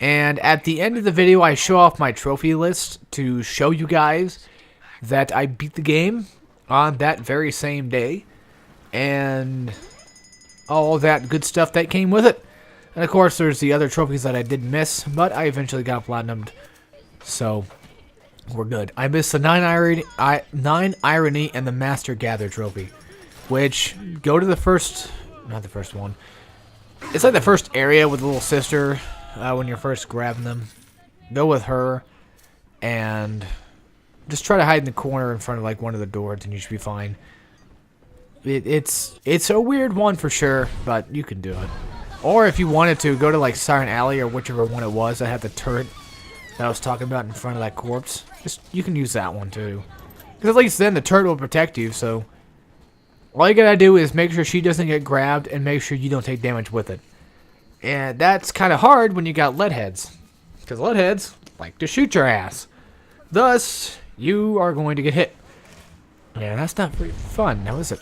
And at the end of the video, I show off my trophy list to show you guys that I beat the game on that very same day. And all that good stuff that came with it. And of course, there's the other trophies that I did miss, but I eventually got platinumed. So... we're good. I missed the 9 Irony and the Master Gather trophy. Which, go to the first... not the first one. It's like the first area with the little sister when you're first grabbing them. Go with her. And just try to hide in the corner in front of like one of the doors and you should be fine. It's a weird one for sure, but you can do it. Or if you wanted to, go to like Siren Alley or whichever one it was that had the turret that I was talking about in front of that corpse. You can use that one too. Because at least then the turret will protect you, so... all you gotta do is make sure she doesn't get grabbed and make sure you don't take damage with it. And that's kind of hard when you got lead heads. Because lead heads like to shoot your ass. Thus, you are going to get hit. Yeah, that's not very fun, now is it?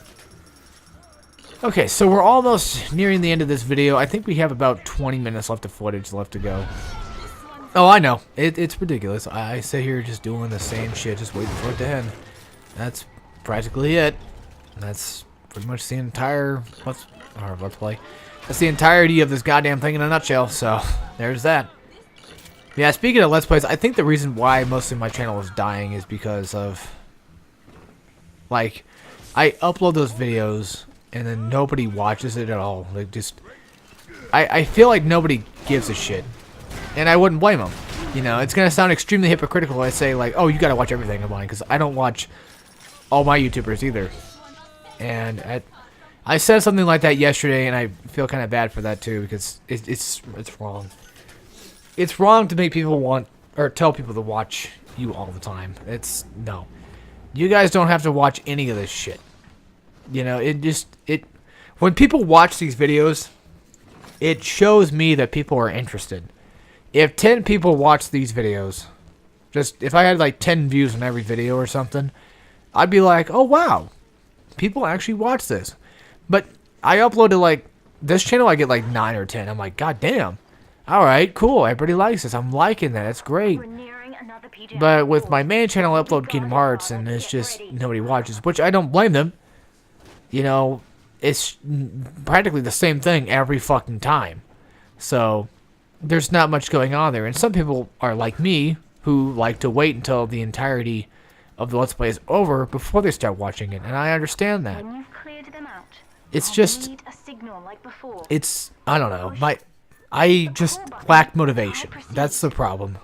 Okay, so we're almost nearing the end of this video. I think we have about 20 minutes left of footage left to go. Oh, I know. It's ridiculous. I sit here just doing the same shit, just waiting for it to end. That's practically it. That's pretty much the entire let's play. That's the entirety of this goddamn thing in a nutshell. So there's that. Yeah, speaking of let's plays, I think the reason why most of my channel is dying is because of like I upload those videos and then nobody watches it at all. Like just I feel like nobody gives a shit. And I wouldn't blame them. You know, it's gonna sound extremely hypocritical when I say like, oh, you gotta watch everything of mine, because I don't watch all my YouTubers either. And I said something like that yesterday, and I feel kind of bad for that too, because it's wrong. It's wrong to make people want or tell people to watch you all the time. No. You guys don't have to watch any of this shit. You know, when people watch these videos, it shows me that people are interested. If 10 people watch these videos, just if I had like 10 views on every video or something, I'd be like, oh wow, people actually watch this. But I uploaded like, this channel I get like 9 or 10. I'm like, god damn. Alright, cool, everybody likes this. I'm liking that, that's great. But with my main channel, I upload Kingdom Hearts, and it's just nobody watches, which I don't blame them. You know, it's practically the same thing every fucking time. So there's not much going on there. And some people are like me, who like to wait until the entirety of the Let's Play is over before they start watching it. And I understand that. It's just, I don't know. I just lack motivation. That's the problem.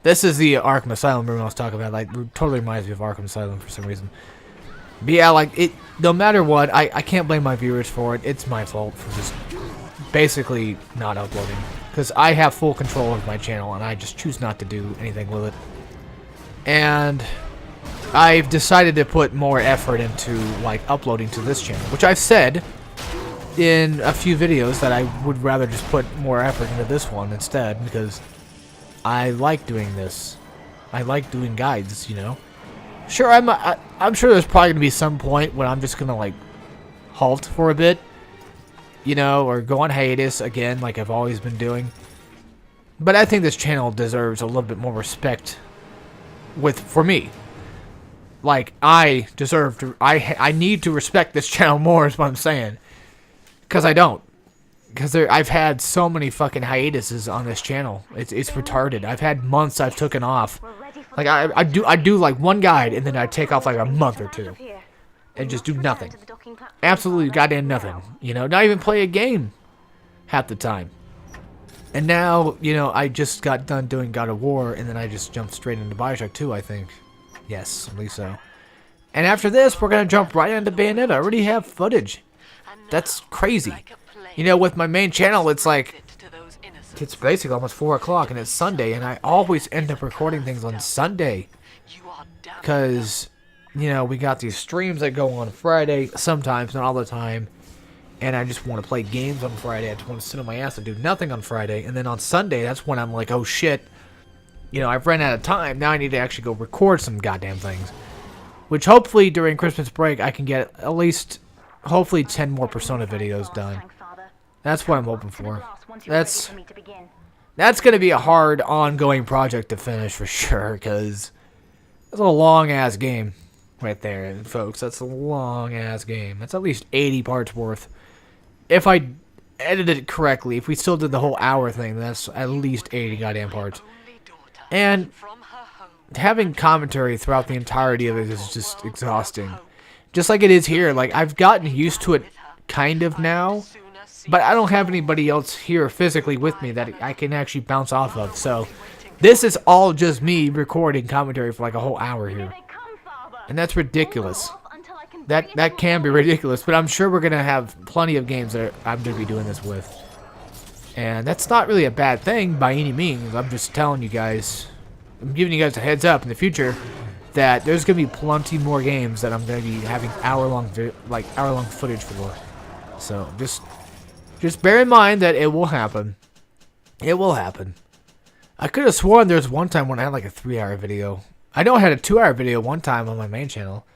This is the Arkham Asylum room I was talking about. Like, it totally reminds me of Arkham Asylum for some reason. But yeah, like, no matter what, I can't blame my viewers for it. It's my fault for just basically not uploading. Because I have full control of my channel, and I just choose not to do anything with it. And I've decided to put more effort into, like, uploading to this channel. Which I've said in a few videos that I would rather just put more effort into this one instead. Because I like doing this. I like doing guides, you know. Sure, I'm sure there's probably going to be some point when I'm just going to, like, halt for a bit. You know, or go on hiatus again, like I've always been doing. But I think this channel deserves a little bit more respect for me. Like, I deserve to, I need to respect this channel more is what I'm saying. Because I don't. Because I've had so many fucking hiatuses on this channel. It's retarded. I've had months I've taken off. Like, I do like one guide, and then I take off like a month or two. And just do nothing. Absolutely goddamn nothing. You know, not even play a game half the time. And now, you know, I just got done doing God of War, and then I just jumped straight into Bioshock 2, I think. Yes, at least so. And after this, we're going to jump right into Bayonetta. I already have footage. That's crazy. You know, with my main channel, it's like, it's basically almost 4 o'clock, and it's Sunday, and I always end up recording things on Sunday. Because, you know, we got these streams that go on Friday, sometimes, not all the time. And I just want to play games on Friday. I just want to sit on my ass and do nothing on Friday. And then on Sunday, that's when I'm like, oh shit. You know, I've run out of time. Now I need to actually go record some goddamn things. Which hopefully during Christmas break, I can get at least, hopefully 10 more Persona videos done. That's what I'm hoping for. That's going to be a hard, ongoing project to finish for sure. Because it's a long-ass game right there, folks. That's a long-ass game. That's at least 80 parts worth. If I edited it correctly, if we still did the whole hour thing, that's at least 80 goddamn parts. And having commentary throughout the entirety of it is just exhausting. Just like it is here. Like, I've gotten used to it kind of now, but I don't have anybody else here physically with me that I can actually bounce off of. So this is all just me recording commentary for like a whole hour here. And that's ridiculous. That can be ridiculous, but I'm sure we're going to have plenty of games that I'm going to be doing this with. And that's not really a bad thing by any means. I'm just telling you guys, I'm giving you guys a heads up in the future that there's going to be plenty more games that I'm going to be having hour-long footage for. So just bear in mind that it will happen. It will happen. I could have sworn there was one time when I had like a 3-hour video. I know I had a 2-hour video one time on my main channel.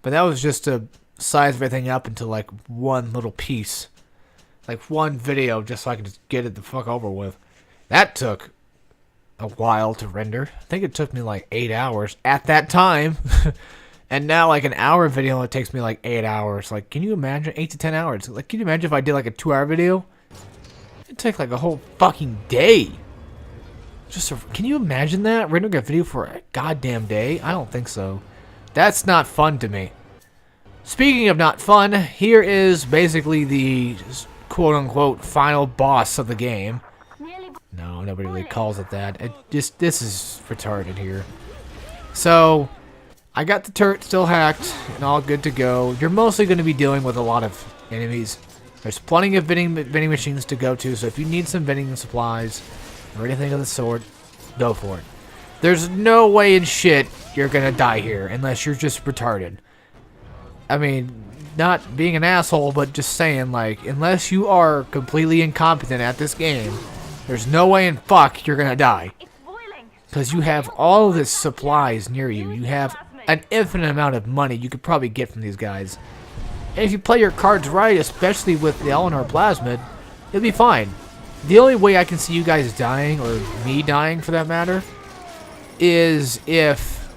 But that was just to size everything up into like one little piece. Like one video just so I could just get it the fuck over with. That took a while to render. I think it took me like 8 hours at that time. And now like an hour video it takes me like 8 hours. Like, can you imagine? 8 to 10 hours. Like, can you imagine if I did like a 2-hour video? It'd take like a whole fucking day. Can you imagine that? Rendering a video for a goddamn day? I don't think so. That's not fun to me. Speaking of not fun, here is basically the quote-unquote final boss of the game. No, nobody really calls it that. This is retarded here. So, I got the turret still hacked and all good to go. You're mostly going to be dealing with a lot of enemies. There's plenty of vending machines to go to, so if you need some vending supplies or anything of the sort, go for it. There's no way in shit you're going to die here unless you're just retarded. I mean, not being an asshole, but just saying, like, unless you are completely incompetent at this game, there's no way in fuck you're going to die. Because you have all of this supplies near you. You have an infinite amount of money you could probably get from these guys. And if you play your cards right, especially with the Eleanor Plasmid, you'll be fine. The only way I can see you guys dying, or me dying for that matter, is if,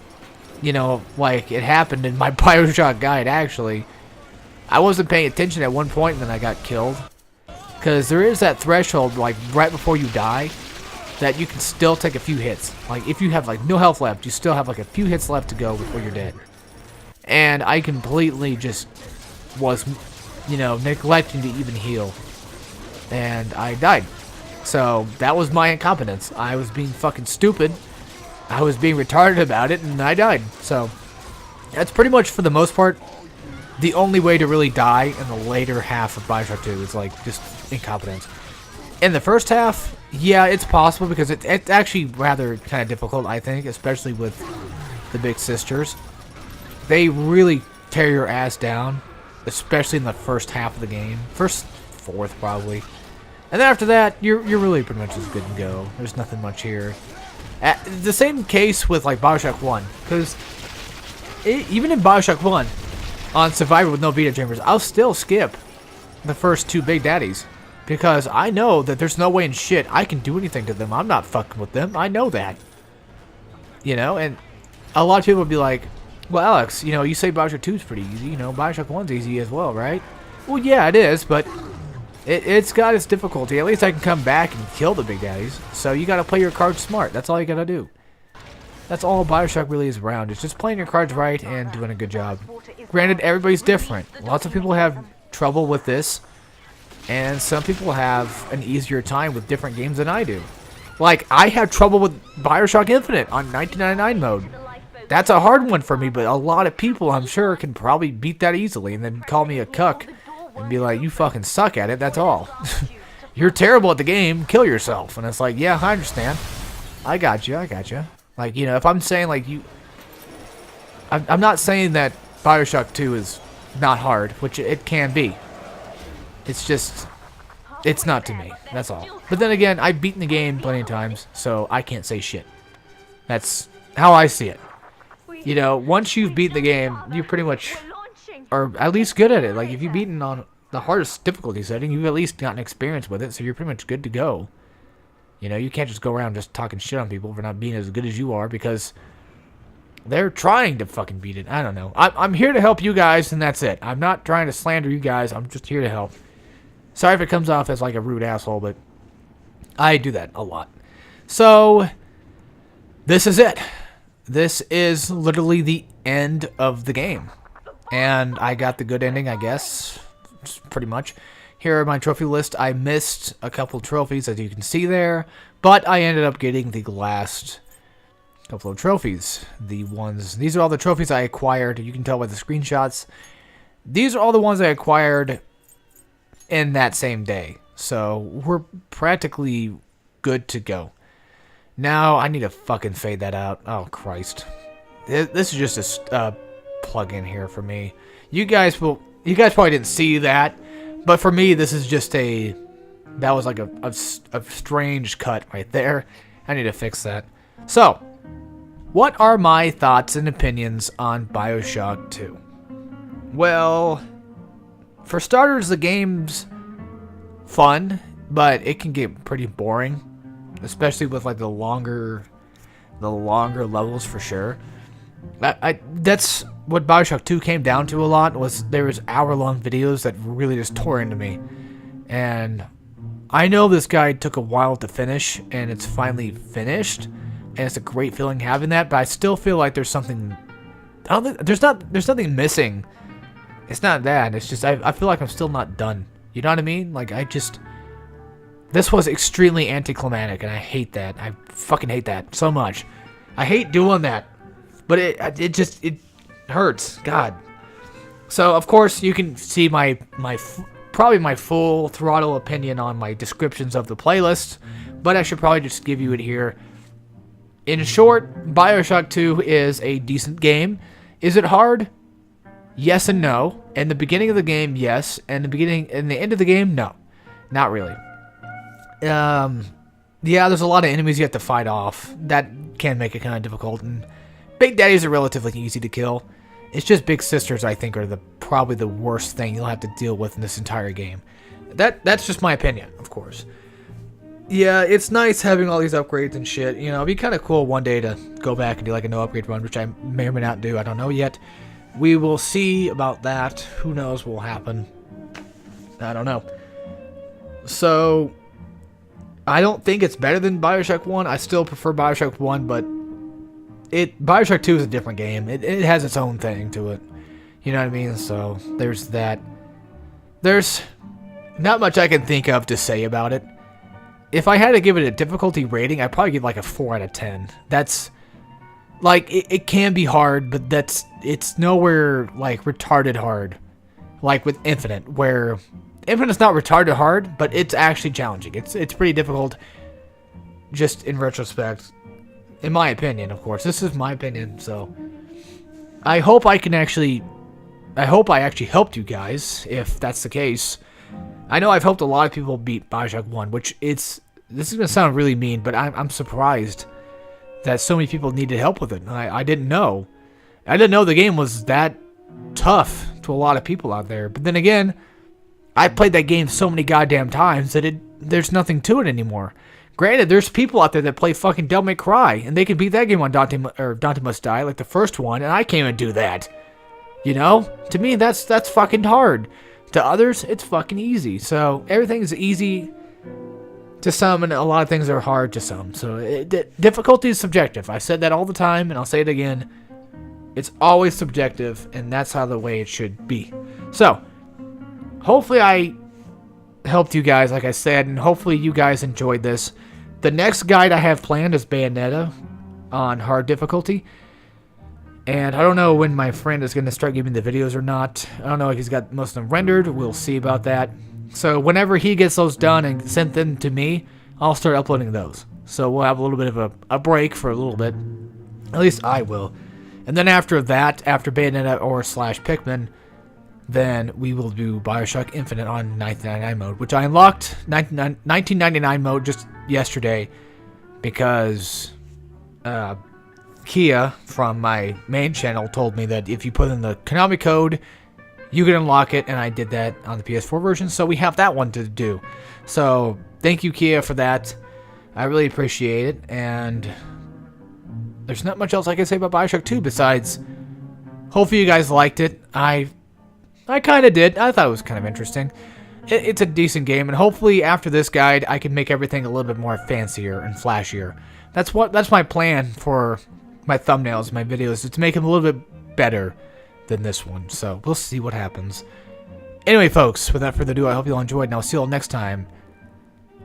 you know, like it happened in my Bioshock guide actually. I wasn't paying attention at one point and then I got killed. Because there is that threshold, like right before you die, that you can still take a few hits. Like if you have like no health left, you still have like a few hits left to go before you're dead. And I completely just was, you know, neglecting to even heal. And I died. So that was my incompetence. I was being fucking stupid. I was being retarded about it and I died. So that's pretty much, for the most part, the only way to really die in the later half of Bioshock 2 is like just incompetence. In the first half, yeah, it's possible because it's actually rather kind of difficult, I think, especially with the big sisters. They really tear your ass down, especially in the first half of the game. First fourth, probably. And then after that, you're really pretty much as good to go. There's nothing much here. The same case with like Bioshock 1, because even in Bioshock 1, on Survivor with no Vita-Chambers, I'll still skip the first two Big Daddies. Because I know that there's no way in shit I can do anything to them. I'm not fucking with them. I know that. You know, and a lot of people would be like, well, Alex, you know, you say Bioshock 2 is pretty easy. You know, Bioshock 1's easy as well, right? Well, yeah, it is, but it's got its difficulty. At least I can come back and kill the Big Daddies. So you gotta play your cards smart. That's all you gotta do. That's all Bioshock really is around. It's just playing your cards right and doing a good job. Granted, everybody's different. Lots of people have trouble with this. And some people have an easier time with different games than I do. Like, I have trouble with Bioshock Infinite on 1999 mode. That's a hard one for me, but a lot of people, I'm sure, can probably beat that easily and then call me a cuck and be like, you fucking suck at it, that's all. You're terrible at the game, kill yourself. And it's like, yeah, I understand. I got you. Like, you know, if I'm saying, like, I'm not saying that Bioshock 2 is not hard, which it can be. It's just, it's not to me. That's all. But then again, I've beaten the game plenty of times, so I can't say shit. That's how I see it. You know, once you've beaten the game, you pretty much are at least good at it. Like, if you've beaten on the hardest difficulty setting, you've at least gotten experience with it, so you're pretty much good to go. You know, you can't just go around just talking shit on people for not being as good as you are, because they're trying to fucking beat it. I don't know. I'm here to help you guys, and that's it. I'm not trying to slander you guys. I'm just here to help. Sorry if it comes off as like a rude asshole, but I do that a lot. So, this is it. This is literally the end of the game. And I got the good ending, I guess. Pretty much. Here are my trophy list. I missed a couple trophies, as you can see there. But I ended up getting the last couple of trophies. These are all the trophies I acquired. You can tell by the screenshots. These are all the ones I acquired in that same day. So we're practically good to go. Now I need to fucking fade that out. Oh Christ. This is just a plug-in here for me. You guys probably didn't see that, but for me this is just that was like a strange cut right there. I need to fix that. So, what are my thoughts and opinions on Bioshock 2? Well, for starters, the game's fun, but it can get pretty boring, especially with like the longer levels for sure. That's what Bioshock 2 came down to a lot, was there was hour-long videos that really just tore into me. And I know this guide took a while to finish, and it's finally finished, and it's a great feeling having that, but I still feel like there's something, there's nothing missing. It's not that. It's just I feel like I'm still not done. You know what I mean? Like This was extremely anticlimactic, and I hate that. I fucking hate that so much. I hate doing that, but it hurts. God. So of course you can see probably my full throttle opinion on my descriptions of the playlist, but I should probably just give you it here. In short, Bioshock 2 is a decent game. Is it hard? Yes and no. In the beginning of the game, yes. And the end of the game, no. Not really. Yeah, there's a lot of enemies you have to fight off. That can make it kind of difficult. And Big Daddies are relatively easy to kill. It's just Big Sisters, I think, are probably the worst thing you'll have to deal with in this entire game. That's just my opinion, of course. Yeah, it's nice having all these upgrades and shit. You know, it'd be kind of cool one day to go back and do like a no upgrade run, which I may or may not do. I don't know yet. We will see about that. Who knows what will happen? I don't know. So, I don't think it's better than Bioshock 1. I still prefer Bioshock 1, but Bioshock 2 is a different game. It has its own thing to it. You know what I mean? So, there's that. There's not much I can think of to say about it. If I had to give it a difficulty rating, I'd probably give like a 4 out of 10. That's, like, it can be hard, but it's nowhere, like, retarded hard. Like with Infinite, where Infinite's not retarded hard, but it's actually challenging. It's pretty difficult, just in retrospect. In my opinion, of course. This is my opinion, so I hope I actually helped you guys, if that's the case. I know I've helped a lot of people beat Bioshock 1, which this is going to sound really mean, but I'm surprised that so many people needed help with it. I didn't know. I didn't know the game was that tough to a lot of people out there. But then again, I played that game so many goddamn times that there's nothing to it anymore. Granted, there's people out there that play fucking Devil May Cry, and they can beat that game on Dante Must Die, like the first one, and I can't even do that. You know? To me, that's fucking hard. To others, it's fucking easy. So, everything is easy to some, and a lot of things are hard to some. So, difficulty is subjective. I said that all the time, and I'll say it again. It's always subjective, and that's how the way it should be. So, hopefully I helped you guys, like I said, and hopefully you guys enjoyed this. The next guide I have planned is Bayonetta on hard difficulty. And I don't know when my friend is going to start giving the videos or not. I don't know if he's got most of them rendered. We'll see about that. So whenever he gets those done and sent them to me, I'll start uploading those. So we'll have a little bit of a break for a little bit. At least I will. And then after that, after Bayonetta or / Pikmin, then we will do Bioshock Infinite on 1999 mode, which I unlocked 1999 mode just yesterday because Kia from my main channel told me that if you put in the Konami code, you can unlock it, and I did that on the PS4 version, so we have that one to do. So thank you, Kia, for that. I really appreciate it, and there's not much else I can say about Bioshock 2 besides hopefully you guys liked it. I kind of did. I thought it was kind of interesting. It's a decent game, and hopefully after this guide, I can make everything a little bit more fancier and flashier. That's my plan for my thumbnails, my videos, is to make them a little bit better than this one. So we'll see what happens. Anyway, folks, without further ado, I hope you all enjoyed, and I'll see you all next time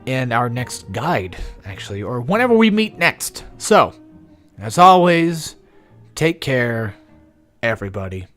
in our next guide, actually, or whenever we meet next. So, as always, take care, everybody.